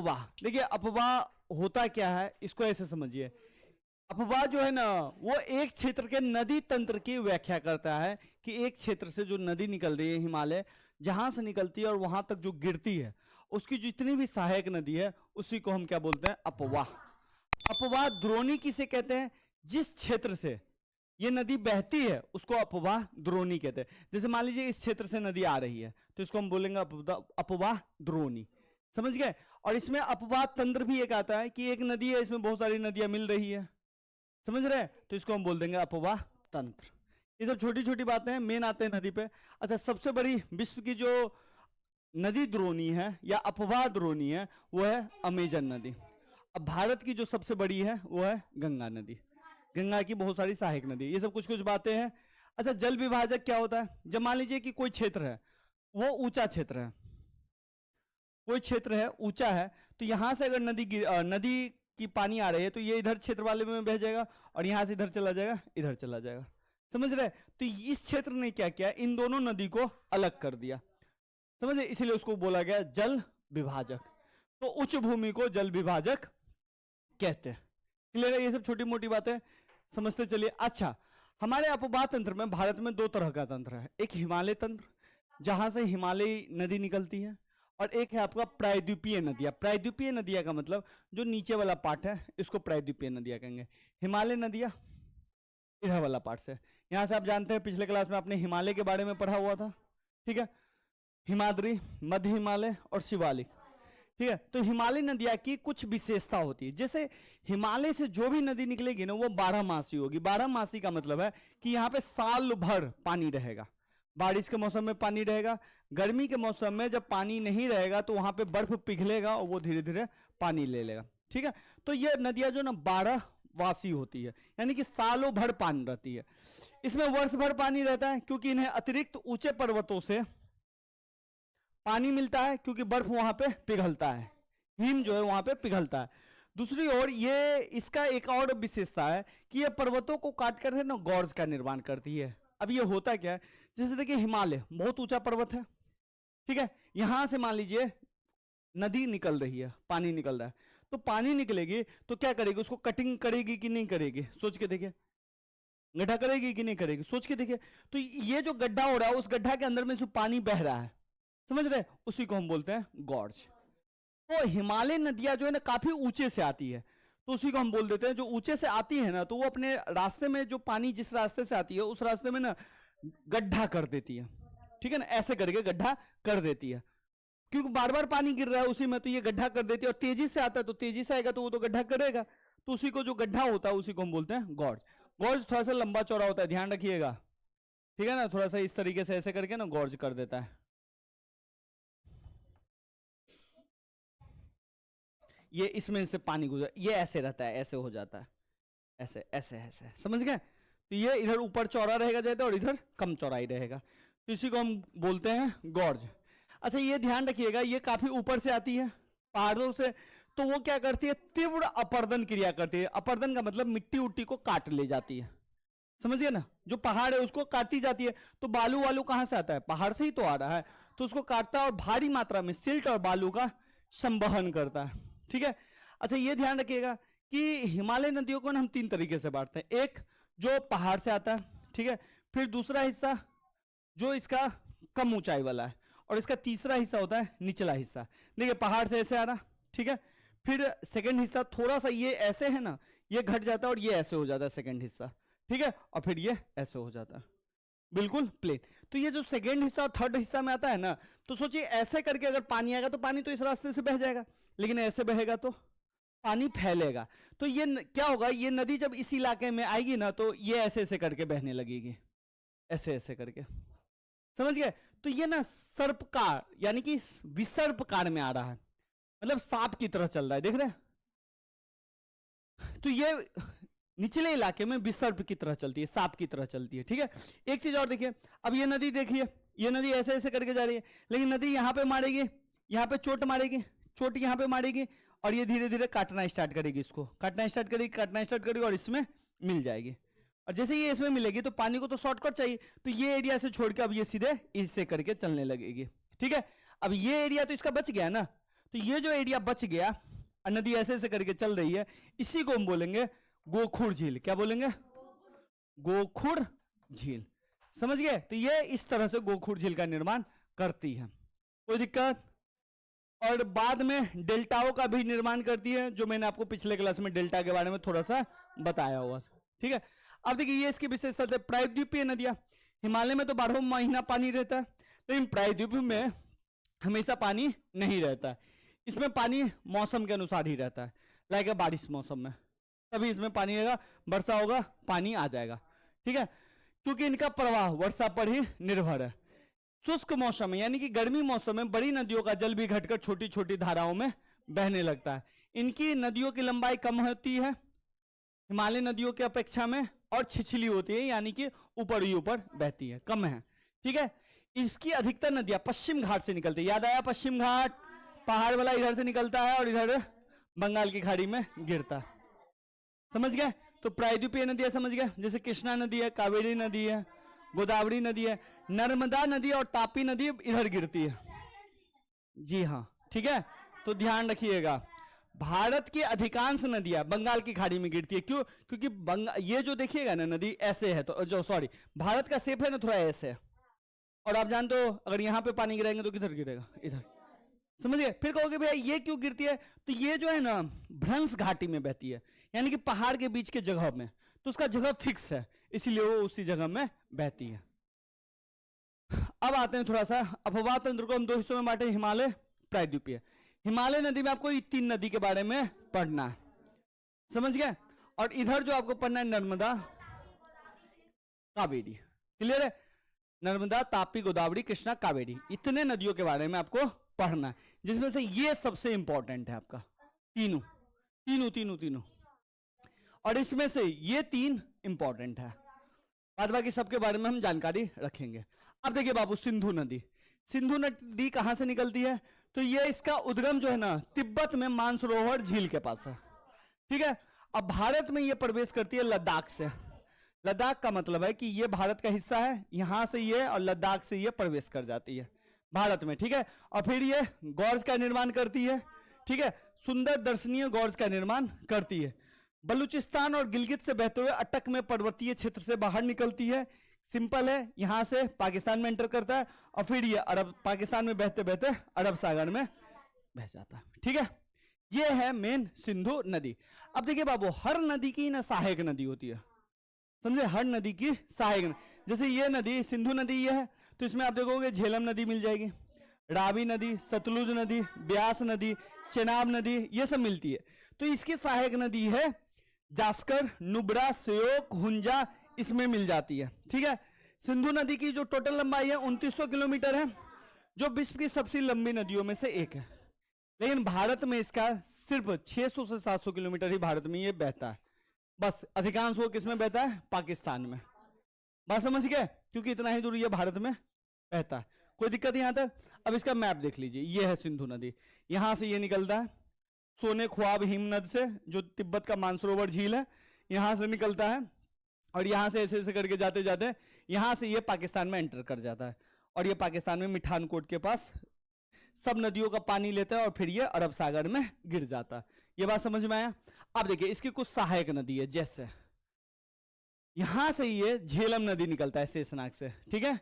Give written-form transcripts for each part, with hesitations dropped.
अपवाह। देखिए अपवाह होता क्या है, इसको ऐसे समझिए। अपवाह जो है ना, वो एक क्षेत्र के नदी तंत्र की व्याख्या करता है कि एक क्षेत्र से जो नदी निकल रही है हिमालय, जहां से निकलती है और वहां तक जो गिरती है, उसकी जितनी भी सहायक नदी है उसी को हम क्या बोलते हैं, अपवाह। अपवाह द्रोणी किसे कहते हैं, जिस क्षेत्र से ये नदी बहती है उसको अपवाह द्रोणी कहते हैं। जैसे मान लीजिए इस क्षेत्र से नदी आ रही है तो इसको हम बोलेंगे अपवाह द्रोणी, समझ गए। और इसमें अपवाह तंत्र भी एक आता है कि एक नदी है, इसमें बहुत सारी नदियां मिल रही है, समझ रहे हैं, तो इसको हम बोल देंगे अपवाह तंत्र। ये सब छोटी छोटी बातें हैं, मेन आते हैं नदी पे। अच्छा, सबसे बड़ी विश्व की जो नदी द्रोणी है या अपवाह द्रोणी है वो है अमेजन नदी। अब भारत की जो सबसे बड़ी है वो है गंगा नदी। गंगा की बहुत सारी सहायक नदी, ये सब कुछ कुछ बातें हैं। अच्छा, जल विभाजक क्या होता है, जब मान लीजिए कि कोई क्षेत्र है, वो ऊंचा क्षेत्र है, कोई क्षेत्र है ऊंचा है, तो यहां से अगर नदी की पानी आ रही है तो ये इधर क्षेत्र वाले में बह जाएगा और यहां से इधर चला जाएगा, इधर चला जाएगा, समझ रहे। तो इस क्षेत्र ने क्या किया, इन दोनों नदी को अलग कर दिया, समझे, इसीलिए उसको बोला गया जल विभाजक। तो उच्च भूमि को जल विभाजक कहते हैं। क्लियर है, ये सब छोटी मोटी बातें समझते चलिए। अच्छा, हमारे अपवाह तंत्र में भारत में दो तरह का तंत्र है, एक हिमालय तंत्र जहां से हिमालयी नदी निकलती है, और एक है आपका प्रायद्वीपीय नदियां। प्रायद्वीपीय नदियां का मतलब जो नीचे वाला पार्ट है इसको प्रायद्वीपीय नदियां कहेंगे। हिमालय नदियां इधर वाला पार्ट से, यहां से आप जानते हैं पिछले क्लास में आपने हिमालय के बारे में पढ़ा हुआ था, ठीक है, हिमाद्री, मध्य हिमालय और शिवालिक, ठीक है। तो हिमालय नदियां की कुछ विशेषता होती है, जैसे हिमालय से जो भी नदी निकलेगी ना वो 12 मासी होगी। 12 मासी का मतलब है कि यहाँ पे साल भर पानी रहेगा। बारिश के मौसम में पानी रहेगा, गर्मी के मौसम में जब पानी नहीं रहेगा तो वहां पे बर्फ पिघलेगा और वो धीरे धीरे पानी ले लेगा, ठीक है। तो ये नदियां जो ना 12 वासी होती है, यानी कि सालों भर पानी रहती है। इसमें वर्ष भर पानी रहता है क्योंकि इन्हें अतिरिक्त ऊंचे पर्वतों से पानी मिलता है, क्योंकि बर्फ वहां पे पिघलता है, हिम जो है वहां पे पिघलता है। दूसरी ओर ये इसका एक और विशेषता है कि ये पर्वतों को काट कर है ना गॉर्ज का निर्माण करती है। अब ये होता क्या है, जैसे देखिए हिमालय बहुत ऊंचा पर्वत है, ठीक है, यहां से मान लीजिए नदी निकल रही है, पानी निकल रहा है, तो पानी निकलेगी तो क्या करेगी, उसको कटिंग करेगी कि नहीं करेगी, सोच के देखिए, गड्ढा करेगी कि नहीं करेगी, सोच के देखिए। तो ये जो गड्ढा हो रहा है उस गड्ढा के अंदर में से पानी बह रहा है, समझ रहे, उसी को हम बोलते हैं गॉर्ज। तो हिमालय नदियां जो है ना काफी ऊंचे से आती है, तो उसी को हम बोल देते हैं, जो ऊंचे से आती है ना तो वो अपने रास्ते में जो पानी जिस रास्ते से आती है उस रास्ते में ना गड्ढा कर देती है, ठीक है ना, ऐसे करके गड्ढा कर देती है, क्योंकि बार बार पानी गिर रहा है उसी में, तो ये गड्ढा कर देती है। और तेजी से आता है तो तेजी से आएगा तो वो तो गड्ढा करेगा, तो उसी को जो गड्ढा होता है उसी को हम बोलते हैं गॉर्ज। गॉर्ज थोड़ा सा लंबा चौड़ा होता है, ध्यान रखिएगा, ठीक है ना, थोड़ा सा इस तरीके से ऐसे करके ना गॉर्ज कर देता है। ये इसमें से पानी गुजर, ये ऐसे रहता है, ऐसे हो जाता है, ऐसे ऐसे ऐसे, समझ गए। तो ये इधर ऊपर चौड़ा रहेगा ज्यादा और इधर कम चौड़ाई रहेगा, तो इसी को हम बोलते हैं गॉर्ज। अच्छा, ये ध्यान रखिएगा, ये काफी ऊपर से आती है पहाड़ों से, तो वो क्या करती है, तीव्र अपर्दन क्रिया करती है। अपर्दन का मतलब मिट्टी उट्टी को काट ले जाती है, समझिए ना, जो पहाड़ है उसको काटती जाती है। तो बालू वालू कहां से आता है, पहाड़ से ही तो आ रहा है, तो उसको काटता है और भारी मात्रा में सिल्ट और बालू का संवहन करता है, ठीक है। अच्छा, ये ध्यान रखिएगा कि हिमालय नदियों को हम 3 तरीके से बांटते हैं, एक जो पहाड़ से आता है, ठीक है, फिर दूसरा हिस्सा जो इसका कम ऊंचाई वाला है, और इसका तीसरा हिस्सा होता है निचला हिस्सा। देखिए पहाड़ से ऐसे आ रहा, ठीक है, फिर सेकंड हिस्सा थोड़ा सा ये ऐसे है ना, ये घट जाता है और ये ऐसे हो जाता है सेकंड हिस्सा, ठीक है, और फिर ये ऐसे हो जाता है बिल्कुल प्लेन। तो ये जो सेकंड हिस्सा और थर्ड हिस्सा में आता है ना, तो सोचिए ऐसे करके अगर पानी आएगा तो पानी तो इस रास्ते से बह जाएगा, लेकिन ऐसे बहेगा तो पानी फैलेगा। तो ये क्या होगा, ये नदी जब इस इलाके में आएगी ना तो ये ऐसे ऐसे करके बहने लगेगी, ऐसे ऐसे करके, समझ गए। तो ये ना सर्पकार यानी कि विसर्पकार में आ रहा है, मतलब सांप की तरह चल रहा है, देख रहे हैं। तो ये निचले इलाके में विसर्प की तरह चलती है, सांप की तरह चलती है, ठीक है। एक चीज और देखिए, अब ये नदी देखिए, ये नदी ऐसे ऐसे करके जा रही है, लेकिन नदी यहां पे मारेगी, यहां पे चोट मारेगी, चोट यहां पे मारेगी, और ये धीरे धीरे काटना स्टार्ट करेगी, इसको काटना स्टार्ट करेगी, काटना स्टार्ट करेगी, और इसमें मिल जाएगी। और जैसे ये इसमें मिलेगी तो पानी को तो शॉर्टकट चाहिए, तो ये एरिया से छोड़ के अब ये सीधे इससे करके चलने लगेगी, ठीक है। अब ये एरिया तो इसका बच गया ना, तो ये जो एरिया बच गया और नदी ऐसे ऐसे करके चल रही है, इसी को हम बोलेंगे गोखुर झील। क्या बोलेंगे? गोखुर झील। समझ गए? तो ये इस तरह से गोखुर झील का निर्माण करती है। कोई दिक्कत? और बाद में डेल्टाओं का भी निर्माण करती है, जो मैंने आपको पिछले क्लास में डेल्टा के बारे में थोड़ा सा बताया हुआ। ठीक है, अब देखिए ये इसकी विशेषता है। प्रायद्वीपीय नदियां, हिमालय में तो 12 महीना पानी रहता है, लेकिन प्रायद्वीप में हमेशा पानी नहीं रहता है। इसमें पानी मौसम के अनुसार ही रहता है। लाइक बारिश मौसम में तभी इसमें पानी रहेगा, वर्षा होगा पानी आ जाएगा। ठीक है, क्योंकि इनका प्रवाह वर्षा पर ही निर्भर है। शुष्क मौसम में यानी कि गर्मी मौसम में बड़ी नदियों का जल भी घटकर छोटी छोटी धाराओं में बहने लगता है। इनकी नदियों की लंबाई कम होती है हिमालय नदियों की अपेक्षा में, और छिछली होती है यानी कि ऊपर ही ऊपर बहती है, कम है। ठीक है, इसकी अधिकतर नदियां पश्चिम घाट से निकलती है। याद आया? पश्चिम घाट पहाड़ वाला इधर से निकलता है और इधर बंगाल की खाड़ी में गिरता है। समझ गए? तो प्रायद्वीपीय नदियां समझ गए, जैसे कृष्णा नदी है, कावेरी नदी है, गोदावरी नदी है, नर्मदा नदी और तापी नदी इधर गिरती है। जी हाँ, ठीक है, तो ध्यान रखिएगा। भारत की अधिकांश नदियां बंगाल की खाड़ी में गिरती है। क्यों? क्योंकि ये जो देखिएगा ना नदी ऐसे है, तो जो सॉरी भारत का शेप है ना थोड़ा ऐसे है, और आप जानते हो अगर यहां पे पानी गिराएंगे तो किधर गिरेगा? इधर। समझ गए? फिर कहोगे भैया ये क्यों गिरती है? तो ये जो है ना भ्रंश घाटी में बहती है, यानी कि पहाड़ के बीच के जगह में, तो उसका जगह फिक्स है, इसीलिए वो उसी जगह में बहती है। अब आते हैं थोड़ा सा अपवाद तंत्र को हम दो हिस्सों में बांटे, हिमालय, प्रायद्वीपीय। हिमालय नदी में आपको 3 नदी के बारे में पढ़ना है। समझ गए? और इधर जो आपको पढ़ना है नर्मदा, कावेरी। क्लियर है? नर्मदा, तापी, गोदावरी, कृष्णा, कावेरी, इतने नदियों के बारे में आपको पढ़ना है, जिसमें से ये सबसे इंपॉर्टेंट है आपका। तीनों तीनों तीनों तीनों, और इसमें से ये 3 इंपॉर्टेंट है, बाद बाकी सबके बारे में हम जानकारी रखेंगे। अब देखिए बाबू, सिंधु नदी। सिंधु नदी कहां से निकलती है? तो ये इसका उद्गम जो है ना तिब्बत में मानसरोवर झील के पास है। ठीक है, अब भारत में ये प्रवेश करती है लद्दाख से। लद्दाख का मतलब है कि ये भारत का हिस्सा है, यहां से ये और लद्दाख से ये प्रवेश कर जाती है भारत में। ठीक है, और फिर ये गॉर्ज का निर्माण करती है। ठीक है, सुंदर दर्शनीय गॉर्ज का निर्माण करती है। बलूचिस्तान और गिलगित से बहते हुए अटक में पर्वतीय क्षेत्र से बाहर निकलती है। सिंपल है, यहां से पाकिस्तान में एंटर करता है और फिर ये अरब, पाकिस्तान में बहते बहते अरब सागर में बह जाता है। ठीक है, ये है मेन सिंधु नदी। अब देखिए बाबू, हर नदी की ना सहायक नदी होती है। समझे? हर नदी की सहायक नदी। जैसे ये नदी सिंधु नदी ये है, तो इसमें आप देखोगे झेलम नदी मिल जाएगी, रावी नदी, सतलुज नदी, ब्यास नदी, चेनाब नदी, ये सब मिलती है। तो इसकी सहायक नदी है जास्कर, नुब्रा, श्योक, हुंजा, इसमें मिल जाती है। ठीक है, सिंधु नदी की जो टोटल लंबाई है 2900 किलोमीटर है, जो विश्व की सबसे लंबी नदियों में से एक है। लेकिन भारत में इसका सिर्फ 600 से 700 किलोमीटर ही भारत में ये बहता है। बस अधिकांश वो किसमें बहता है? पाकिस्तान में। बात समझ गए? क्योंकि इतना ही दूर ये भारत में बहता है। कोई दिक्कत यहां तक? अब इसका मैप देख लीजिए, ये है सिंधु नदी, यहां से ये निकलता है सोने ख्वाब हिमनद से, जो तिब्बत का मानसरोवर झील है, यहां से निकलता है और यहां से ऐसे ऐसे करके जाते जाते यहां से ये पाकिस्तान में एंटर कर जाता है, और ये पाकिस्तान में मिठानकोट के पास सब नदियों का पानी लेता है और फिर ये अरब सागर में गिर जाता है। ये बात समझ में आया? अब देखिए इसकी कुछ सहायक नदी है, जैसे यहां से ये झेलम नदी निकलता है शेषनाग से। ठीक है,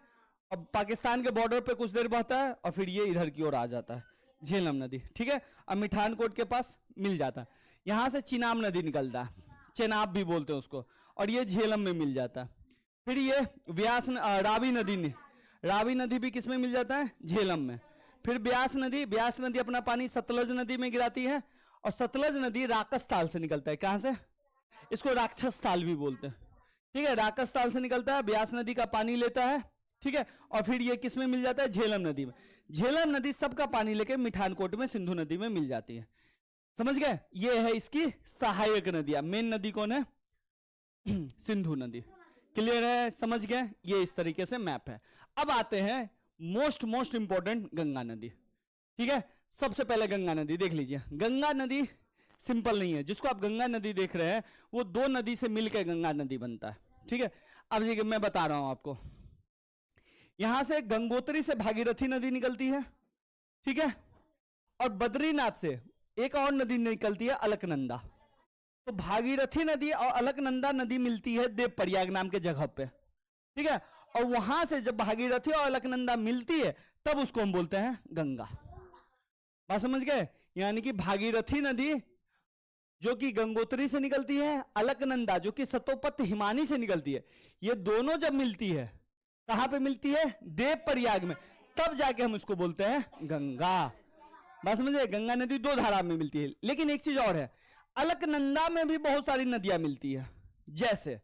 अब पाकिस्तान के बॉर्डर पे कुछ देर बहता है और फिर ये इधर की ओर आ जाता है, झेलम नदी। ठीक है, अब मिठानकोट के पास मिल जाता है। यहां से चिनाब नदी निकलता है, चेनाब भी बोलते हैं उसको, और ये झेलम में मिल जाता है। फिर ये रावी नदी भी किस में मिल जाता है? झेलम में। फिर ब्यास नदी अपना पानी सतलज नदी में गिराती है, और सतलज नदी राकस ताल से निकलता है। कहां से? इसको राक्षस ताल भी बोलते हैं। ठीक है, राकस ताल से निकलता है, ब्यास नदी का पानी लेता है। ठीक है, और फिर ये किस में मिल जाता है? झेलम नदी में। झेलम नदी सबका पानी लेके मिठानकोट में सिंधु नदी में मिल जाती है। समझ गए? ये है इसकी सहायक नदियां। मेन नदी कौन है? सिंधु नदी। क्लियर है? समझ गए? ये इस तरीके से मैप है। अब आते हैं मोस्ट इंपॉर्टेंट गंगा नदी। ठीक है, सबसे पहले गंगा नदी देख लीजिए। गंगा नदी सिंपल नहीं है, जिसको आप गंगा नदी देख रहे हैं वो 2 नदी से मिलकर गंगा नदी बनता है। ठीक है, अब देखिए मैं बता रहा हूं आपको, यहां से गंगोत्री से भागीरथी नदी निकलती है। ठीक है, और बद्रीनाथ से एक और नदी निकलती है अलकनंदा। तो भागीरथी नदी और अलकनंदा नदी मिलती है देवप्रयाग नाम के जगह पे, ठीक है। और वहां से जब भागीरथी और अलकनंदा मिलती है तब उसको हम बोलते हैं गंगा। बात समझ गए? यानी कि भागीरथी नदी जो कि गंगोत्री से निकलती है, अलकनंदा जो कि सतोपत हिमानी से निकलती है, ये दोनों जब मिलती है कहां पे मिलती है? देवप्रयाग में, तब जाके हम उसको बोलते हैं गंगा। बात समझे? गंगा नदी दो धारा में मिलती है। लेकिन एक चीज और है, अलकनंदा में भी बहुत सारी नदियां मिलती है। जैसे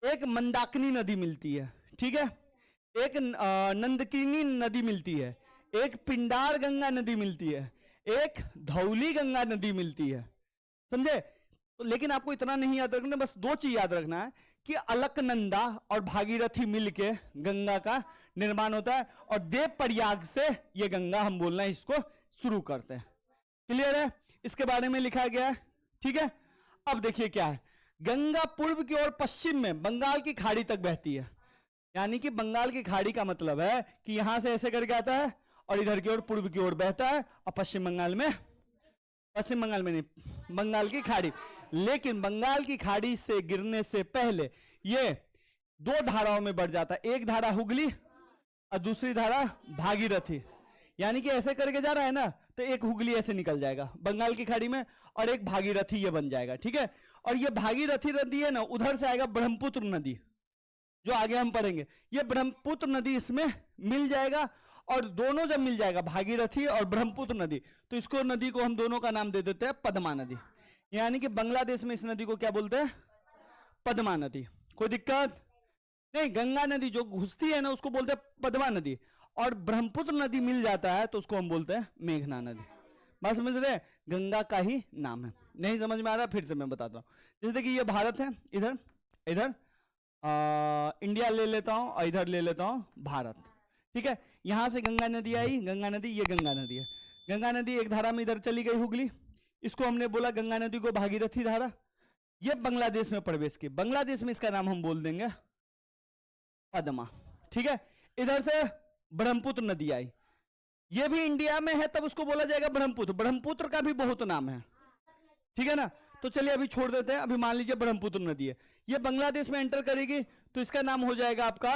एक मंदाकिनी नदी मिलती है, ठीक है, एक नंदकिनी नदी मिलती है, एक पिंडार गंगा नदी मिलती है, एक धौली गंगा नदी मिलती है, समझे? तो लेकिन आपको इतना नहीं याद रखना, बस दो चीज याद रखना है कि अलकनंदा और भागीरथी मिलके गंगा का निर्माण होता है, और देवप्रयाग से ये गंगा हम बोलना इसको शुरू करते हैं। क्लियर है? इसके बारे में लिखा गया है, ठीक है। अब देखिए क्या है, गंगा पूर्व की ओर पश्चिम में बंगाल की खाड़ी तक बहती है। यानी कि बंगाल की खाड़ी का मतलब है कि यहां से ऐसे करके आता है और इधर की ओर पूर्व की ओर बहता है, और पश्चिम बंगाल में नहीं, बंगाल की खाड़ी। लेकिन बंगाल की खाड़ी से गिरने से पहले ये दो धाराओं में बढ़ जाता है, एक धारा हुगली और दूसरी धारा भागीरथी। यानी कि ऐसे करके जा रहा है ना, तो एक हुगली ऐसे निकल जाएगा बंगाल की खाड़ी में और एक भागीरथी ये बन जाएगा, ठीक है। और ये भागीरथी नदी है ना, उधर से आएगा ब्रह्मपुत्र नदी, जो आगे हम पढ़ेंगे। ये ब्रह्मपुत्र नदी इसमें मिल जाएगा, और दोनों जब मिल जाएगा भागीरथी और ब्रह्मपुत्र नदी, तो इसको नदी को हम दोनों का नाम दे देते हैं पद्मा नदी। यानी कि बांग्लादेश में इस नदी को क्या बोलते हैं? पद्मा नदी। कोई दिक्कत नहीं, गंगा नदी जो घुसती है ना उसको बोलते हैं पद्मा नदी, और ब्रह्मपुत्र नदी मिल जाता है तो उसको हम बोलते हैं मेघना नदी। बात समझ रहे? गंगा का ही नाम है। नहीं समझ में आ रहा, फिर से मैं बताता हूं। जैसे कि ये भारत है, इधर इधर इंडिया ले लेता हूं और इधर ले लेता हूं भारत, ठीक है। यहां से गंगा नदी आई, गंगा नदी, ये गंगा नदी है। गंगा नदी एक धारा में इधर चली गई हुगली, इसको हमने बोला गंगा नदी को भागीरथी धारा। ये बांग्लादेश में प्रवेश की, बांग्लादेश में इसका नाम हम बोल देंगे पद्मा, ठीक है। इधर से ब्रह्मपुत्र नदी आई, ये भी इंडिया में है, तब उसको बोला जाएगा ब्रह्मपुत्र। ब्रह्मपुत्र का भी बहुत नाम है, ठीक है ना। तो चलिए अभी छोड़ देते हैं, अभी मान लीजिए ब्रह्मपुत्र नदी है, ये बांग्लादेश में एंटर करेगी, तो इसका नाम हो जाएगा आपका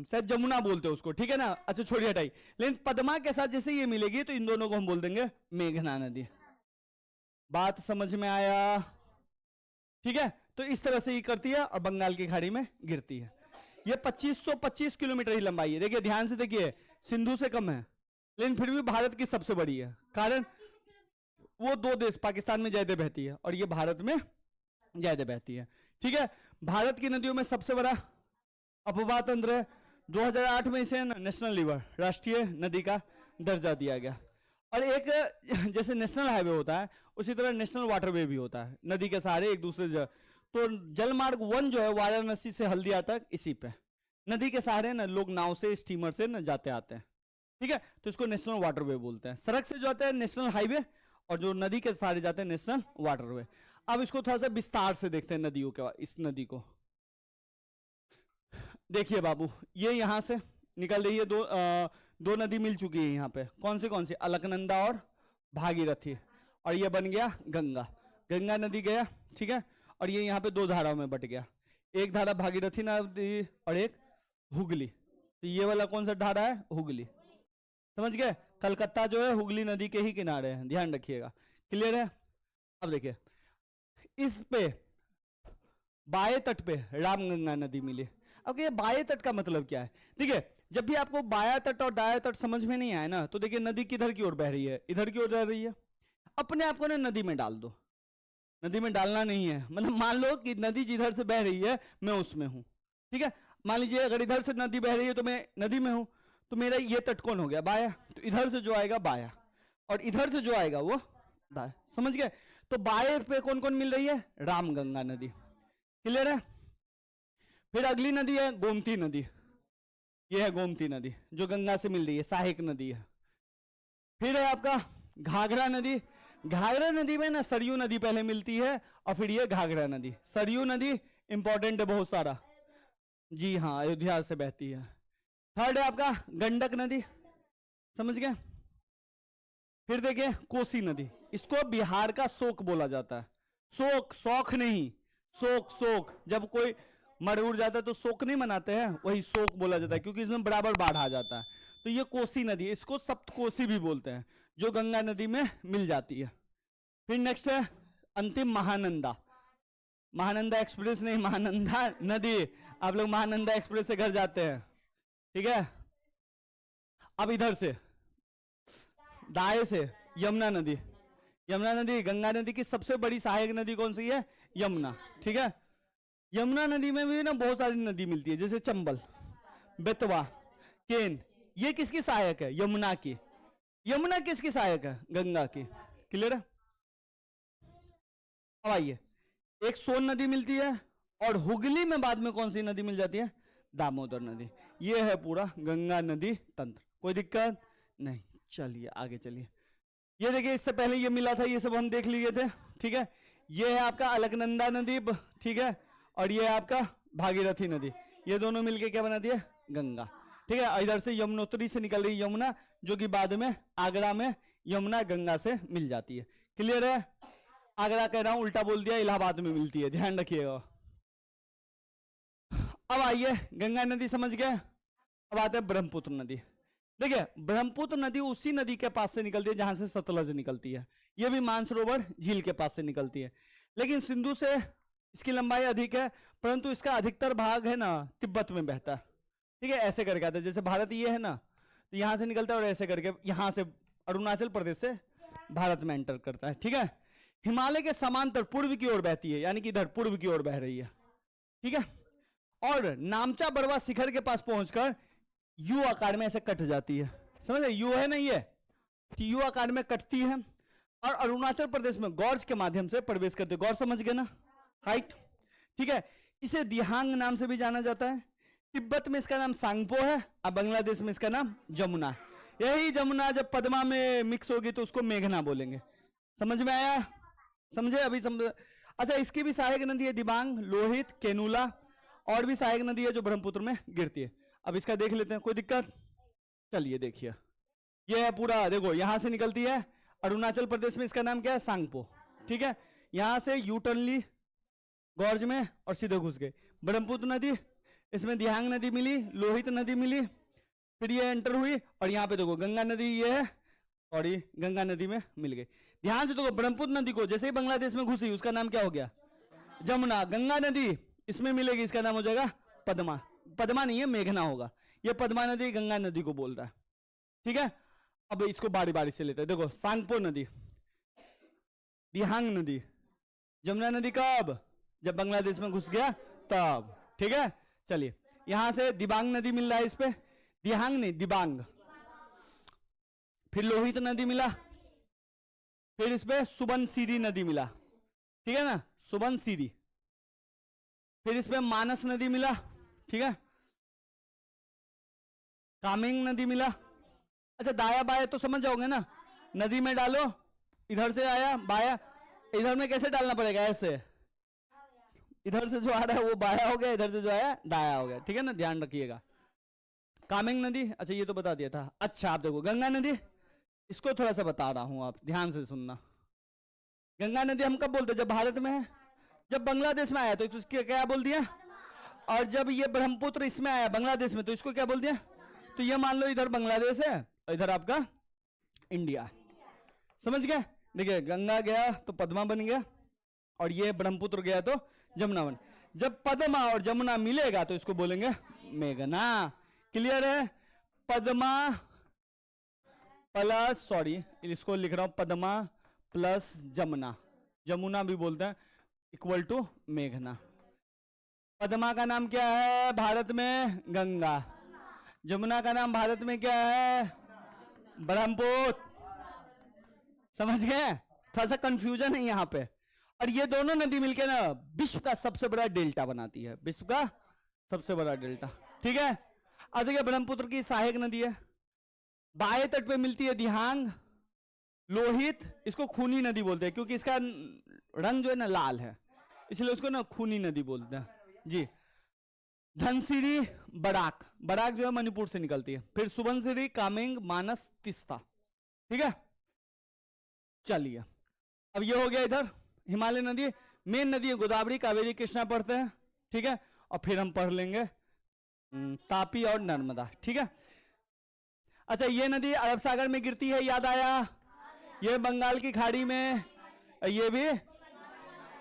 शायद जमुना बोलते हैं उसको, ठीक है ना। अच्छा छोड़िए, हटाई। लेकिन पद्मा के साथ जैसे ये मिलेगी तो इन दोनों को हम बोल देंगे मेघना नदी। बात समझ में आया? ठीक है। तो इस तरह से ये करती है और बंगाल की खाड़ी में गिरती है। ये 2525 किलोमीटर ही लंबाई है। देखिए ध्यान से देखिए, सिंधु से कम है, लेकिन फिर भी भारत की सबसे बड़ी है। कारण वो दो देश पाकिस्तान में ज्यादा बहती है और ये भारत में ज्यादा बहती है, ठीक है। भारत की नदियों में सबसे बड़ा अपवा तंत्र है। 2008 में इसे नेशनल रिवर, राष्ट्रीय नदी का दर्जा दिया गया। और एक जैसे नेशनल हाईवे होता है उसी तरह नेशनल वाटरवे भी होता है, नदी के सहारे एक दूसरे जगह। तो जलमार्ग 1 जो है वाराणसी से हल्दिया तक इसी पे नदी के सहारे ना लोग नाव से, स्टीमर से न जाते आते हैं, ठीक है। तो इसको नेशनल वाटरवे बोलते हैं। सड़क से जो आता है नेशनल हाईवे, और जो नदी के सहारे जाते हैं नेशनल वाटरवे। अब इसको थोड़ा सा विस्तार से देखते हैं नदियों के। इस नदी को देखिए बाबू, ये यहां से निकल रही है, दो नदी मिल चुकी है यहाँ पे। कौन सी? अलकनंदा और भागीरथी। और ये बन गया गंगा, गंगा नदी गया, ठीक है। और ये यहाँ पे दो धाराओं में बट गया, एक धारा भागीरथी नदी और एक हुगली। तो ये वाला कौन सा धारा है? हुगली। समझ गए? कलकत्ता जो है हुगली नदी के ही किनारे है, ध्यान रखिएगा। क्लियर है? अब देखिए, इस पे बाएं तट पे रामगंगा नदी मिली। अब ये बाएं तट का मतलब क्या है? देखिए, जब भी आपको बायां तट और दायां तट समझ में नहीं आए ना, तो देखिए नदी किधर की ओर बह रही है, इधर की ओर जा रही है। अपने आप को ना नदी में डाल दो। नदी में डालना नहीं है, मतलब मान लो कि नदी जिधर से बह रही है मैं उसमें हूं, ठीक है। मान लीजिए अगर इधर से नदी बह रही है तो मैं नदी में हूं, तो मेरा ये तट कौन हो गया? बाया। तो इधर से जो आएगा बाया, और इधर से जो आएगा वो दाया। समझ गए? तो बाएं पे कौन कौन मिल रही है? रामगंगा नदी। क्लियर है? फिर अगली नदी है गोमती नदी। ये है गोमती नदी जो गंगा से मिल रही है, सहायक नदी है। फिर है आपका घाघरा नदी। घाघरा नदी में ना सरयू नदी पहले मिलती है और फिर ये घाघरा नदी। सरयू नदी इंपॉर्टेंट है बहुत सारा, जी हाँ, अयोध्या से बहती है। थर्ड है आपका गंडक नदी। समझ गए। फिर देखिए कोसी नदी, इसको बिहार का शोक बोला जाता है। शोक, शौक नहीं, शोक, शोक। जब कोई मर उड़ जाता है तो शोक नहीं मनाते हैं, वही शोक बोला जाता है, क्योंकि इसमें बराबर बाढ़ आ जाता है। तो ये कोसी नदी, इसको सप्तकोसी भी बोलते हैं, जो गंगा नदी में मिल जाती है। फिर नेक्स्ट है अंतिम महानंदा। महानंदा एक्सप्रेस नहीं, महानंदा नदी। आप लोग महानंदा एक्सप्रेस से घर जाते हैं, ठीक है। अब इधर से दाएं से यमुना नदी। यमुना नदी गंगा नदी की सबसे बड़ी सहायक नदी कौन सी है? यमुना, ठीक है। यमुना नदी में भी ना बहुत सारी नदी मिलती है, जैसे चंबल, बेतवा, केन। ये किसकी सहायक है? यमुना की। यमुना किसकी सहायक है? गंगा की। क्लियर है। अब आइए, एक सोन नदी मिलती है, और हुगली में बाद में कौन सी नदी मिल जाती है? दामोदर नदी। ये है पूरा गंगा नदी तंत्र, कोई दिक्कत नहीं। चलिए आगे चलिए। ये देखिए, इससे पहले ये मिला था, ये सब हम देख लिए थे, ठीक है। ये है आपका अलकनंदा नदी, ठीक है, और ये है आपका भागीरथी नदी। ये दोनों मिलके क्या बना दिया? गंगा, ठीक है। इधर से यमुनोत्री से निकल रही यमुना, जो कि बाद में आगरा में यमुना गंगा से मिल जाती है। क्लियर है। आगरा कह रहा हूं, उल्टा बोल दिया, इलाहाबाद में मिलती है, ध्यान रखिएगा। अब आइए, गंगा नदी समझ गए। अब आते हैं ब्रह्मपुत्र नदी। देखिए, ब्रह्मपुत्र नदी उसी नदी के पास से निकलती है जहां से सतलज निकलती है। यह भी मानसरोवर झील के पास से निकलती है, लेकिन सिंधु से इसकी लंबाई अधिक है, परंतु इसका अधिकतर भाग है ना तिब्बत में बहता है, ठीक है। ऐसे करके आता है, जैसे भारत ये है ना, तो यहां से निकलता है, और ऐसे करके यहां से अरुणाचल प्रदेश से भारत में एंटर करता है, ठीक है। हिमालय के समांतर पूर्व की ओर बहती है, यानी कि इधर पूर्व की ओर बह रही है, ठीक है। और नामचा बरवा शिखर के पास पहुंचकर यू आकार में ऐसे कट जाती है, समझ रहे? यू है ना, ये यू आकार में कटती है, और अरुणाचल प्रदेश में गॉर्ज के माध्यम से प्रवेश करती है। गौर समझ गए ना, हाइट, ठीक है। इसे दिहांग नाम से भी जाना जाता है। तिब्बत में इसका नाम सांगपो है, और बांग्लादेश में इसका नाम जमुना है। यही जमुना जब पद्मा में मिक्स होगी तो उसको मेघना बोलेंगे। समझ में आया? समझे अभी? समझ। अच्छा, इसकी भी सहायक नदी है दिबांग, लोहित, केनूला, और भी सहायक नदी है जो ब्रह्मपुत्र में गिरती है। अब इसका देख लेते हैं, कोई दिक्कत? चलिए देखिए, ये है पूरा, देखो यहां से निकलती है, अरुणाचल प्रदेश में इसका नाम क्या है? सांगपो, ठीक है। यहां से यू टर्न ली गॉर्ज में और सीधे घुस गए। ब्रह्मपुत्र नदी, इसमें दिहांग नदी मिली, लोहित नदी मिली, फिर ये एंटर हुई, और यहाँ पे देखो गंगा नदी ये है, और ये गंगा नदी में मिल गई। ध्यान से देखो, ब्रह्मपुत्र नदी को जैसे ही बांग्लादेश में घुसी, उसका नाम क्या हो गया? जमुना। गंगा नदी इसमें मिलेगी, इसका नाम हो जाएगा पद्मा। पद्मा नहीं है, मेघना होगा। ये पद्मा नदी गंगा नदी को बोल रहा है, ठीक है। अब इसको बारी बारी से लेते हैं। देखो, सांगपो नदी, दिहांग नदी, जमुना नदी कब? जब बांग्लादेश में घुस गया तब, ठीक है। चलिए, यहां से दिबांग नदी मिल रहा है, इस पे दिहांग नहीं, दिबांग। फिर लोहित नदी मिला, फिर इस पे सुबनसिरी नदी मिला, ठीक है ना, सुबनसिरी। फिर इस पे मानस नदी मिला, ठीक है। कामेंग नदी मिला। अच्छा, दाया बाया तो समझ जाओगे ना, नदी में डालो, इधर से आया बाया, इधर में कैसे डालना पड़ेगा? ऐसे, इधर से जो आ रहा है वो बाया हो गया, इधर से जो आया दाया हो गया, ठीक है ना, ध्यान रखिएगा। कामेंग नदी, अच्छा ये तो बता दिया था। अच्छा, आप देखो गंगा नदी, इसको थोड़ा सा बता रहा हूं, आप ध्यान से सुनना। गंगा नदी हम कब बोलते हैं? जब भारत में है। जब बांग्लादेश में आया तो इसको क्या बोल दिया? और जब ये ब्रह्मपुत्र इसमें आया बांग्लादेश में, तो इसको क्या बोल दिया? तो ये मान लो इधर बांग्लादेश है और इधर आपका इंडिया, समझ गए? देखिए, गंगा गया तो पद्मा बन गया, और ये ब्रह्मपुत्र गया तो जमुना बन। जब पद्मा और जमुना मिलेगा तो इसको बोलेंगे मेघना। क्लियर है? पद्मा प्लस, सॉरी इसको लिख रहा हूं, पद्मा प्लस जमुना, जमुना भी बोलते हैं, इक्वल टू मेघना। पद्मा का नाम क्या है भारत में? गंगा। जमुना का नाम भारत में क्या है? ब्रह्मपुत्र। समझ गए? थोड़ा सा कंफ्यूजन है यहाँ पे। और ये दोनों नदी मिलकर ना विश्व का सबसे बड़ा डेल्टा बनाती है, विश्व का सबसे बड़ा डेल्टा, ठीक है। अब देखिए, ब्रह्मपुत्र की सहायक नदी है, बाएं तट पे मिलती है दिहांग, लोहित, इसको खूनी नदी बोलते हैं क्योंकि इसका रंग जो है ना लाल है, इसलिए उसको ना खूनी नदी बोलते हैं जी। धनसिरी, बराक, बराक जो है मणिपुर से निकलती है। फिर सुबनसिरी, कामेंग, मानस, तीस्ता। ठीक है, चलिए अब ये हो गया इधर हिमालय नदी। मेन नदी है गोदावरी, कावेरी, कृष्णा पढ़ते हैं। ठीक है, और फिर हम पढ़ लेंगे तापी और नर्मदा। ठीक है, अच्छा ये नदी अरब सागर में गिरती है, याद आया? ये बंगाल की खाड़ी में, ये भी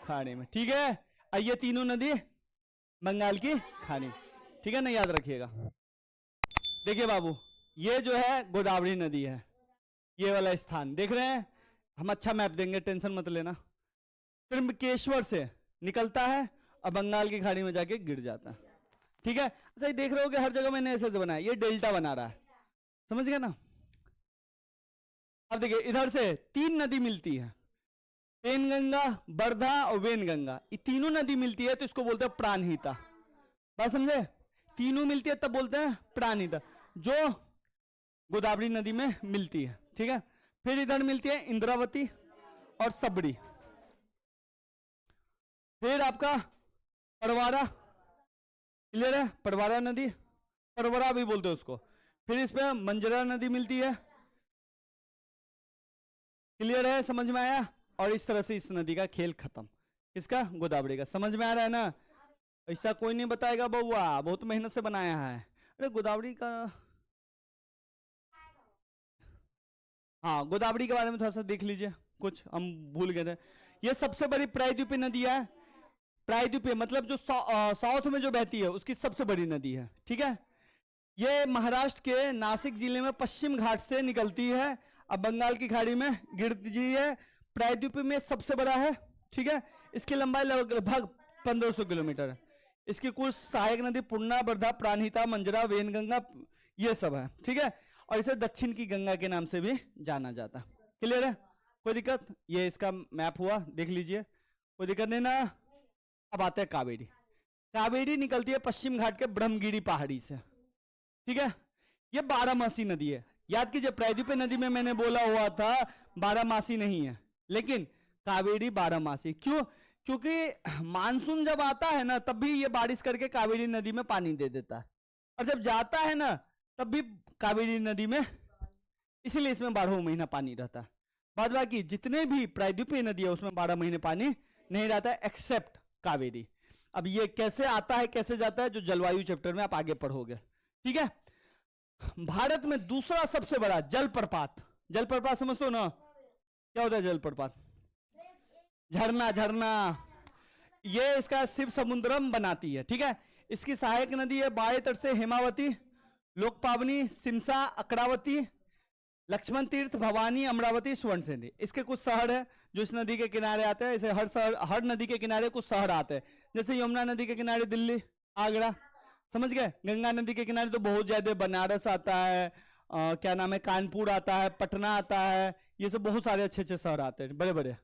खाड़ी में। ठीक है, और ये तीनों नदी बंगाल की खाड़ी। ठीक है ना, याद रखिएगा। देखिए बाबू, ये जो है गोदावरी नदी है, ये वाला स्थान देख रहे हैं। हम अच्छा मैप देंगे, टेंशन मत लेना। त्रिम्बकेश्वर से निकलता है और बंगाल की खाड़ी में जाके गिर जाता है। ठीक है, अच्छा ये देख रहे हो कि हर जगह मैंने ऐसे से बनाया, ये डेल्टा बना रहा है, समझ गए ना। अब देखिए इधर से तीन नदी मिलती है, पेनगंगा, वर्धा और वेनगंगा। ये तीनों नदी मिलती है तो इसको बोलते हैं प्राणहिता। बात समझे? तीनों मिलती है तब बोलते हैं प्राणहिता, जो गोदावरी नदी में मिलती है। ठीक है, फिर इधर मिलती है इंद्रावती और सबरी। फिर आपका परवारा, क्लियर है? परवारा नदी, परवरा भी बोलते हैं उसको। फिर इसमें मंजरा नदी मिलती है, क्लियर है? समझ में आया? और इस तरह से इस नदी का खेल खत्म। इसका गोदावरी का समझ में आ रहा है ना? ऐसा कोई नहीं बताएगा बउआ, बहुत मेहनत से बनाया है। अरे गोदावरी का, हाँ गोदावरी के बारे में थोड़ा सा देख लीजिए, कुछ हम भूल गए थे। ये सबसे बड़ी प्रायद्वीपीय नदी है। प्रायद्वीपीय मतलब जो साउथ में जो बहती है उसकी सबसे बड़ी नदी है। ठीक है, ये महाराष्ट्र के नासिक जिले में पश्चिम घाट से निकलती है, अब बंगाल की खाड़ी में गिरती है। प्रायद्वीप में सबसे बड़ा है। ठीक है, इसकी लंबाई लगभग 1500 किलोमीटर है। इसकी कुल सहायक नदी पूर्णा, वर्धा, प्राणहिता, मंजरा, वेनगंगा, ये सब है। ठीक है, और इसे दक्षिण की गंगा के नाम से भी जाना जाता है। क्लियर है? कोई दिक्कत? ये इसका मैप हुआ, देख लीजिए, कोई दिक्कत नहीं ना। अब आते हैं कावेरी। कावेरी निकलती है पश्चिम घाट के ब्रह्मगिरी पहाड़ी से। ठीक है, ये 12मासी नदी है। याद कीजिए, प्रायद्वीपीय नदी में मैंने बोला हुआ था 12मासी नहीं है, लेकिन कावेरी 12मासी। क्यों? क्योंकि मानसून जब आता है ना तब भी ये बारिश करके कावेरी नदी में पानी दे देता है, और जब जाता है ना तब भी कावेरी नदी में, इसलिए इसमें 12 महीना पानी रहता है। बाद बाकी जितने भी प्रायद्वीपीय नदी है उसमें 12 महीने पानी नहीं रहता है, एक्सेप्ट कावेरी। अब ये कैसे आता है कैसे जाता है, जो जलवायु चैप्टर में आप आगे पढ़ोगे। ठीक है, भारत में दूसरा सबसे बड़ा जलप्रपात, जलप्रपात समझते हो ना? क्या होता है जलप्रपात? झरना, झरना। ये इसका शिव समुद्रम बनाती है। ठीक है, इसकी सहायक नदी है बाएं तट से हेमावती, लोकपावनी, सिमसा, अकरावती, लक्ष्मण तीर्थ, भवानी, अमरावती, सुवर्णसेनी। इसके कुछ शहर है जो इस नदी के किनारे आते हैं। इसे हर शहर, हर नदी के किनारे कुछ शहर आते हैं। जैसे यमुना नदी के किनारे दिल्ली, आगरा, समझ गए? गंगा नदी के किनारे तो बहुत ज्यादा, बनारस आता है, क्या नाम है, कानपुर आता है, पटना आता है, ये सब बहुत सारे अच्छे अच्छे शहर आते हैं, बड़े बड़े।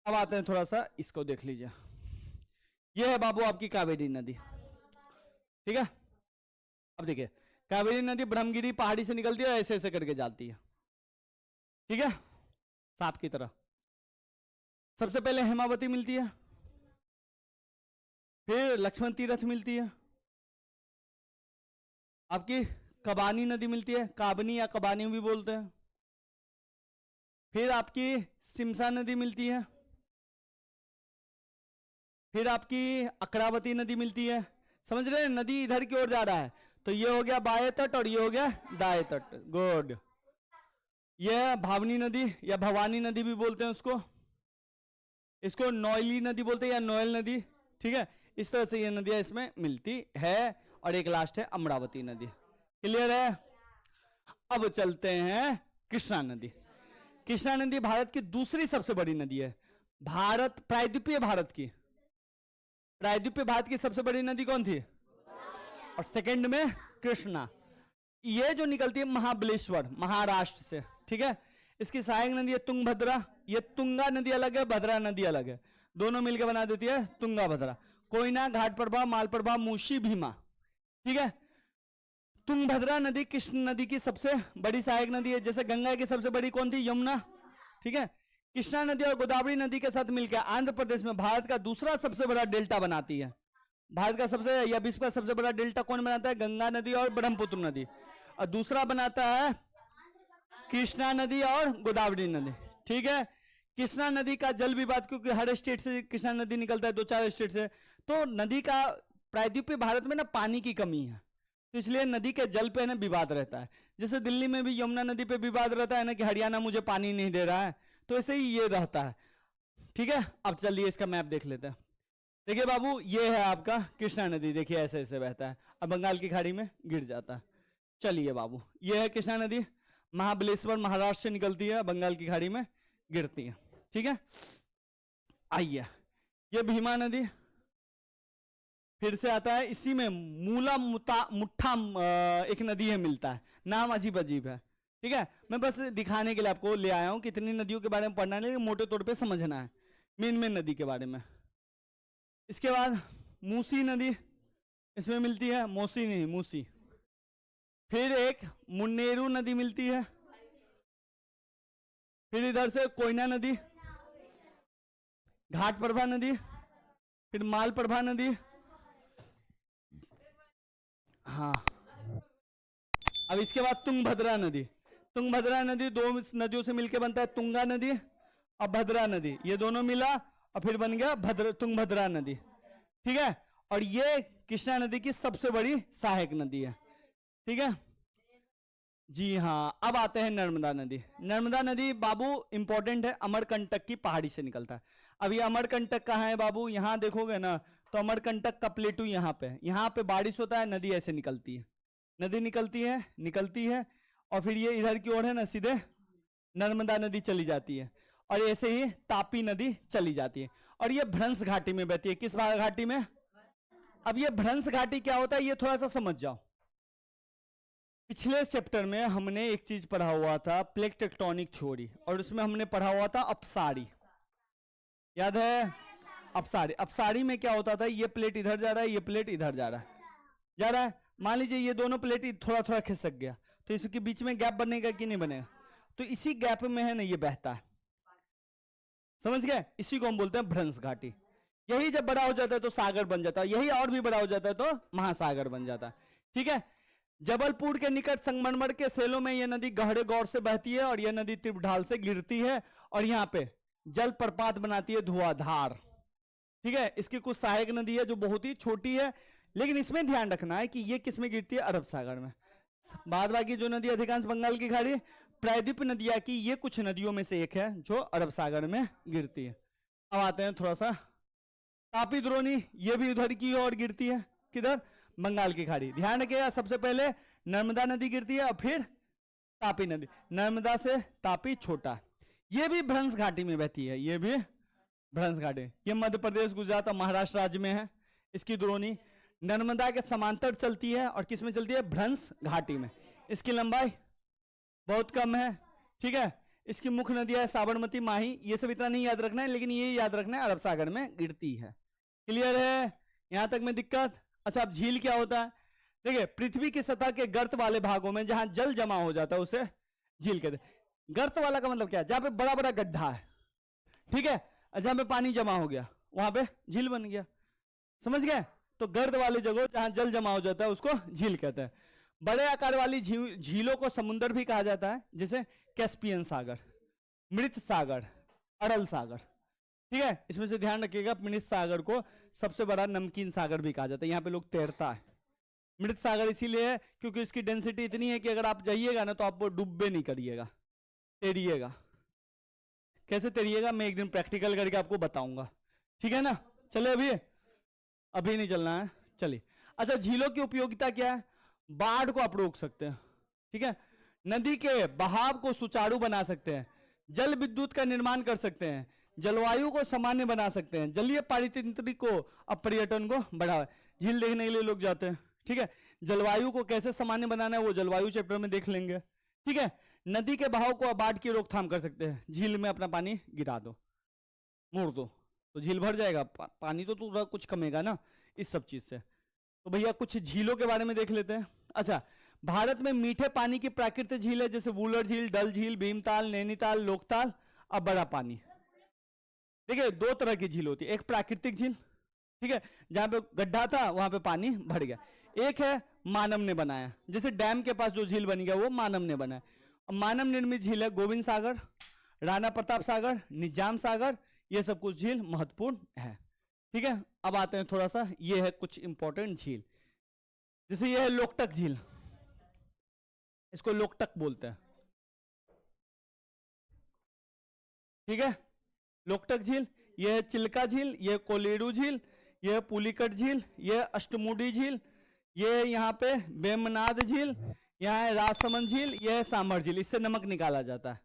अब आते हैं थोड़ा सा, इसको देख लीजिए। ये है बाबू आपकी कावेरी नदी। ठीक है, अब देखिए कावेरी नदी ब्रह्मगिरी पहाड़ी से निकलती है, ऐसे ऐसे करके जाती है। ठीक है, सांप की तरह। सबसे पहले हेमावती मिलती है, फिर लक्ष्मण तीर्थ मिलती है, आपकी कबानी नदी मिलती है, काबनी या कबानी भी बोलते हैं। फिर आपकी सिमसा नदी मिलती है, फिर आपकी अकरावती नदी मिलती है। समझ रहे हैं? नदी इधर की ओर जा रहा है, तो ये हो गया बाएं तट और ये हो गया दाएं तट। गुड। ये भावनी नदी या भवानी नदी भी बोलते हैं उसको, इसको नोयली नदी बोलते हैं या नोयल नदी। ठीक है, इस तरह से ये नदियां इसमें मिलती है, और एक लास्ट है अमरावती नदी। क्लियर है? अब चलते हैं कृष्णा नदी। कृष्णा नदी भारत की दूसरी सबसे बड़ी नदी है। भारत, प्रायद्वीपीय भारत की, प्रायद्वीपीय भारत की सबसे बड़ी नदी कौन थी? और सेकंड में कृष्णा। ये जो निकलती है महाबलेश्वर, महाराष्ट्र से। ठीक है, इसकी सहायक नदी है तुंगभद्रा। ये तुंगा नदी अलग है, भद्रा नदी अलग है, दोनों मिलकर बना देती है तुंगा भद्रा। कोयना, घाटप्रभा, मालप्रभा, मूशी, भीमा। ठीक है, तुंगभद्रा नदी कृष्ण नदी की सबसे बड़ी सहायक नदी है। जैसे गंगा की सबसे बड़ी कौन थी? यमुना। ठीक है, कृष्णा नदी और गोदावरी नदी के साथ मिलकर आंध्र प्रदेश में भारत का दूसरा सबसे बड़ा डेल्टा बनाती है। भारत का सबसे या विश्व का सबसे बड़ा डेल्टा कौन बनाता है? गंगा नदी और ब्रह्मपुत्र नदी। और दूसरा बनाता है कृष्णा नदी और गोदावरी नदी। ठीक है, कृष्णा नदी का जल विवाद, क्योंकि हर स्टेट से कृष्णा नदी निकलता है, 2-4 स्टेट से, तो नदी का प्रायद्वीपीय भारत में ना पानी की कमी है, तो इसलिए नदी के जल पे ना विवाद रहता है। जैसे दिल्ली में भी यमुना नदी पे विवाद रहता है ना कि हरियाणा मुझे पानी नहीं दे रहा है, तो ऐसे ही ये रहता है। ठीक है, अब चलिए इसका मैप देख लेते हैं। देखिए बाबू, ये है आपका कृष्णा नदी, देखिए ऐसे ऐसे बहता है, अब बंगाल की खाड़ी में गिर जाता है। चलिए बाबू, ये है कृष्णा नदी, महाबलेश्वर महाराष्ट्र से निकलती है, बंगाल की खाड़ी में गिरती है। ठीक है, आइए, ये भीमा नदी फिर से आता है, इसी में मूला मुठा एक नदी है मिलता है, नाम अजीब अजीब है। ठीक है, मैं बस दिखाने के लिए आपको ले आया हूं, कितनी नदियों के बारे में पढ़ना नहीं, मोटे तौर पे समझना है मेन मेन नदी के बारे में। इसके बाद मूसी नदी इसमें मिलती है, मौसी नहीं मूसी। फिर एक मुन्नेरू नदी मिलती है, फिर इधर से कोयना नदी, घाटप्रभा नदी, फिर मालप्रभा नदी। हाँ, अब इसके बाद तुंगभद्रा नदी। तुंगभद्रा नदी दो नदियों से मिलकर बनता है तुंगा नदी और भद्रा नदी, ये दोनों मिला और फिर बन गया तुंगभद्रा नदी। ठीक है, और ये कृष्णा नदी की सबसे बड़ी सहायक नदी है। ठीक है जी हाँ, अब आते हैं नर्मदा नदी। नर्मदा नदी बाबू इंपॉर्टेंट है, अमरकंटक की पहाड़ी से निकलता है। अब ये अमरकंटक कहाँ है बाबू? यहाँ देखोगे ना तो अमरकंटक का प्लेटू यहाँ पे बारिश होता है, नदी ऐसे निकलती है, नदी निकलती है और फिर ये इधर की ओर है ना सीधे नर्मदा नदी चली जाती है, और ऐसे ही तापी नदी चली जाती है, और ये भ्रंश घाटी में बहती है। किस घाटी में? अब ये भ्रंश घाटी क्या होता है ये थोड़ा सा समझ जाओ। पिछले चैप्टर में हमने एक चीज पढ़ा हुआ था, प्लेट टेक्टोनिक थ्योरी, और उसमें हमने पढ़ा हुआ था अपसारी, याद है? अपसारी में क्या होता था, ये प्लेट इधर जा रहा है, ये प्लेट इधर जा रहा है। मान लीजिए ये दोनों प्लेट थोड़ा थोड़ा खिसक गया, तो इसके बीच में गैप बनेगा कि नहीं बनेगा? तो इसी गैप में है ना ये बहता है, समझ गए? इसी को हम बोलते हैं भ्रंश घाटी। यही जब बड़ा हो जाता है तो सागर बन जाता है, यही और भी बड़ा हो जाता है तो महासागर बन जाता है। ठीक है, जबलपुर के निकट संगमरमर के सेलों में यह नदी गहरे गौर से बहती है, और यह नदी तीव्र ढाल से गिरती है और यहाँ पे जल प्रपात बनाती है धुआंधार। ठीक है, इसकी कुछ सहायक नदी है जो बहुत ही छोटी है, लेकिन इसमें ध्यान रखना है कि ये किस में गिरती है? अरब सागर में। बाद बाकी जो नदी अधिकांश बंगाल की खाड़ी, प्रायद्वीप नदियां की ये कुछ नदियों में से एक है जो अरब सागर में गिरती है। अब आते हैं थोड़ा सा तापी द्रोणी, ये भी उधर की ओर गिरती है, किधर? बंगाल की खाड़ी। ध्यान रखिएगा, सबसे पहले नर्मदा नदी गिरती है और फिर तापी नदी। नर्मदा से तापी छोटा, ये भी भ्रंश घाटी में बहती है, ये भी भ्रंश घाटी। ये मध्य प्रदेश, गुजरात और महाराष्ट्र राज्य में है। इसकी द्रोणी नर्मदा के समांतर चलती है, और किस में चलती है? भ्रंश घाटी में। इसकी लंबाई बहुत कम है। ठीक है, इसकी मुख्य नदियां है साबरमती, माही, ये सब इतना नहीं याद रखना है, लेकिन ये याद रखना है अरब सागर में गिरती है। क्लियर है यहां तक में दिक्कत? अच्छा, अब झील क्या होता है? देखिए, पृथ्वी की सतह के गर्त वाले भागों में जहां जल जमा हो जाता है उसे झील कहते हैं। गर्त वाला का मतलब क्या है? जहां पे बड़ा बड़ा गड्ढा है, ठीक है, जहां पे पानी जमा हो गया वहां पे झील बन गया, समझ गए? तो गर्द वाली जगह जहां जल जमा हो जाता है उसको झील कहते हैं। बड़े आकार वाली झीलों को समुद्र भी कहा जाता है, जैसे कैस्पियन सागर, मृत सागर, अरल सागर। ठीक है, इसमें से ध्यान रखिएगा, मृत सागर को सबसे बड़ा नमकीन सागर भी कहा जाता है, यहाँ पे लोग तैरता है। मृत सागर इसीलिए है क्योंकि इसकी डेंसिटी इतनी है कि अगर आप जाइएगा ना तो आप वो डूबे नहीं करिएगा, तैरिएगा। कैसे तैरिएगा मैं एक दिन प्रैक्टिकल करके आपको बताऊंगा, ठीक है ना? चले, अभी नहीं चलना है, चलिए। अच्छा, झीलों की उपयोगिता क्या है? बाढ़ को आप रोक सकते हैं, ठीक है, नदी के बहाव को सुचारू बना सकते हैं, जल विद्युत का निर्माण कर सकते हैं, जलवायु को सामान्य बना सकते हैं, जलीय पारिस्थितिकी को अब पर्यटन को बढ़ावा। झील देखने के लिए लोग जाते हैं, ठीक है। जलवायु को कैसे सामान्य बनाना है वो जलवायु चैप्टर में देख लेंगे, ठीक है। नदी के बहाव को बाढ़ की रोकथाम कर सकते हैं, झील में अपना पानी गिरा दो, मोड़ दो, तो झील भर जाएगा, पानी तो थोड़ा कुछ कमेगा ना इस सब चीज से। तो भैया कुछ झीलों के बारे में देख लेते हैं। अच्छा, भारत में मीठे पानी की प्राकृतिक झील है, जैसे वुलर झील, डल झील, भीमताल, नैनीताल, लोकताल और बड़ा पानी। देखिए, दो तरह की झील होती है, एक प्राकृतिक झील ठीक है, जहां पे गड्ढा था वहां पे पानी भर गया। एक है मानव ने बनाया, जैसे डैम के पास जो झील बन गया वो मानव ने बनाया। अब मानव निर्मित झील है गोविंद सागर, राणा प्रताप सागर, निजाम सागर, ये सब कुछ झील महत्वपूर्ण है। ठीक है, अब आते हैं थोड़ा सा, ये है कुछ इंपॉर्टेंट झील, जैसे ये है लोकटक झील, इसको लोकटक बोलते हैं। ठीक है, लोकटक झील, यह है चिल्का झील, यह कोलेरू झील, यह पुलिकट झील, यह अष्टमुडी झील, यह यहाँ पे बेमनाद झील, यहाँ है राजसमंद झील, यह है सामर झील, इससे नमक निकाला जाता है।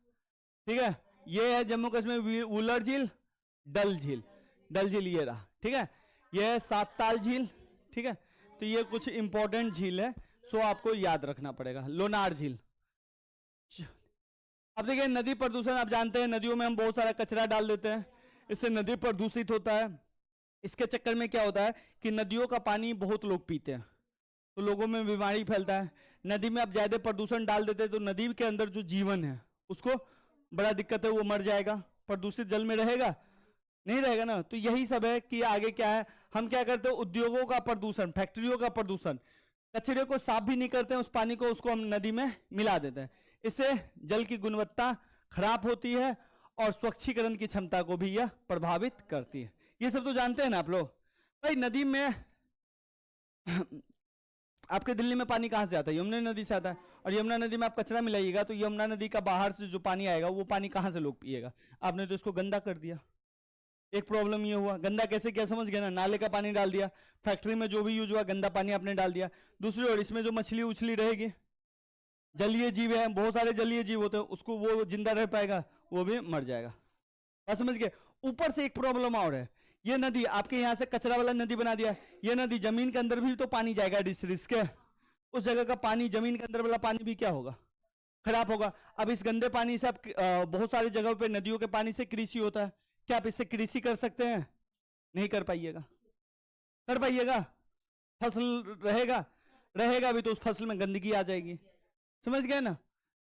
ठीक है, यह है जम्मू कश्मीर वुलर झील, डल झील, डल झील ये रहा। ठीक है, यह है सात ताल झील। ठीक है, तो ये कुछ इंपॉर्टेंट झील है, सो आपको याद रखना पड़ेगा। लोनार झील। अब देखिए नदी प्रदूषण, आप जानते हैं नदियों में हम बहुत सारा कचरा डाल देते हैं, इससे नदी प्रदूषित होता है। इसके चक्कर में क्या होता है कि नदियों का पानी बहुत लोग पीते हैं, तो लोगों में बीमारी फैलता है। नदी में आप ज्यादा प्रदूषण डाल देते हैं तो नदी के अंदर जो जीवन है उसको बड़ा दिक्कत है, वो मर जाएगा। प्रदूषित जल में रहेगा नहीं रहेगा ना। तो यही सब है कि आगे क्या है, हम क्या करते हैं, उद्योगों का प्रदूषण, फैक्ट्रियों का प्रदूषण, कचरे को साफ भी नहीं करते हैं, उस पानी को उसको हम नदी में मिला देते हैं। इससे जल की गुणवत्ता खराब होती है और स्वच्छीकरण की क्षमता को भी यह प्रभावित करती है। ये सब तो जानते हैं ना आप लोग। भाई नदी में आपके दिल्ली में पानी कहां से आता है, यमुना नदी से आता है, और यमुना नदी में आप कचरा मिलाइएगा तो यमुना नदी का बाहर से जो पानी आएगा वो पानी कहां से लोग पिएगा, आपने तो इसको गंदा कर दिया। एक प्रॉब्लम ये हुआ, गंदा कैसे, क्या समझ गए ना, नाले का पानी डाल दिया, फैक्ट्री में जो भी यूज हुआ गंदा पानी आपने डाल दिया। दूसरी ओर इसमें जो मछली उछली रहेगी, जलीय जीव है, बहुत सारे जलीय जीव होते हैं, उसको वो जिंदा रह पाएगा, वो भी मर जाएगा। बात समझ गए। ऊपर से एक प्रॉब्लम और है, ये नदी आपके यहाँ से कचरा वाला नदी बना दिया, ये नदी जमीन के अंदर भी तो पानी जाएगा, रिस्क है। उस जगह का पानी, जमीन के अंदर वाला पानी भी क्या होगा, खराब होगा। अब इस गंदे पानी से आप बहुत सारी जगहों पे नदियों के पानी से कृषि होता है, क्या आप इससे कृषि कर सकते हैं, नहीं कर पाइएगा। कर पाइएगा, फसल रहेगा भी तो उस फसल में गंदगी आ जाएगी, समझ गए ना।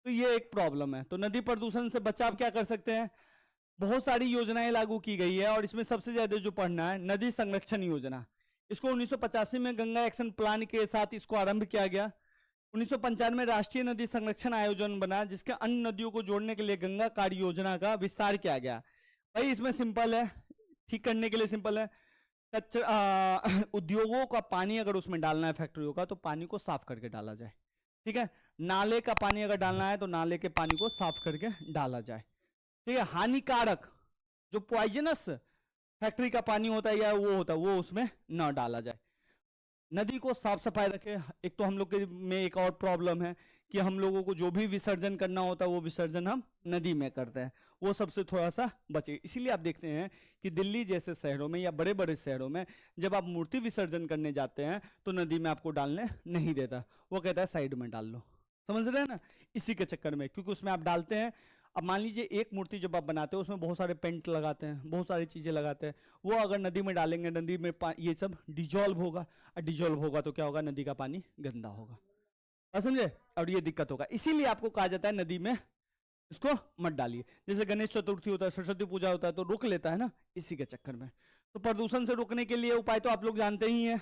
तो ये एक प्रॉब्लम है। तो नदी प्रदूषण से बचाव क्या कर सकते हैं, बहुत सारी योजनाएं लागू की गई है, और इसमें सबसे ज्यादा जो पढ़ना है नदी संरक्षण योजना। इसको 1985 में गंगा एक्शन प्लान के साथ इसको आरंभ किया गया। 1995 में राष्ट्रीय नदी संरक्षण आयोजन बना, जिसके अन्य नदियों को जोड़ने के लिए गंगा कार्य योजना का विस्तार किया गया। भाई इसमें सिंपल है, ठीक करने के लिए सिंपल है, उद्योगों का पानी अगर उसमें डालना है, फैक्ट्रियों का, तो पानी को साफ करके डाला जाए। ठीक है, नाले का पानी अगर डालना है तो नाले के पानी को साफ करके डाला जाए। ठीक है, हानिकारक जो पॉइजनस फैक्ट्री का पानी होता है या वो होता है वो उसमें न डाला जाए। नदी को साफ सफाई रखे। एक तो हम लोग के में एक और प्रॉब्लम है कि हम लोगों को जो भी विसर्जन करना होता है वो विसर्जन हम नदी में करते हैं, वो सबसे थोड़ा सा बचे। इसीलिए आप देखते हैं कि दिल्ली जैसे शहरों में या बड़े बड़े शहरों में जब आप मूर्ति विसर्जन करने जाते हैं तो नदी में आपको डालने नहीं देता, वो कहता है साइड में डाल लो। समझ रहे हैं ना, इसी के चक्कर में, क्योंकि उसमें आप डालते हैं। अब मान लीजिए एक मूर्ति जब आप बनाते हो उसमें बहुत सारे पेंट लगाते हैं, बहुत सारी चीजें लगाते हैं, वो अगर नदी में डालेंगे, नदी में ये सब डिजोल्व होगा, और डिजोल्व होगा तो क्या होगा, नदी का पानी गंदा होगा, समझे, और ये दिक्कत होगा। इसीलिए आपको कहा जाता है नदी में इसको मत डालिए। जैसे गणेश चतुर्थी होता है, सरस्वती पूजा होता है तो रोक लेता है ना, इसी के चक्कर में। तो प्रदूषण से रोकने के लिए उपाय तो आप लोग जानते ही हैं,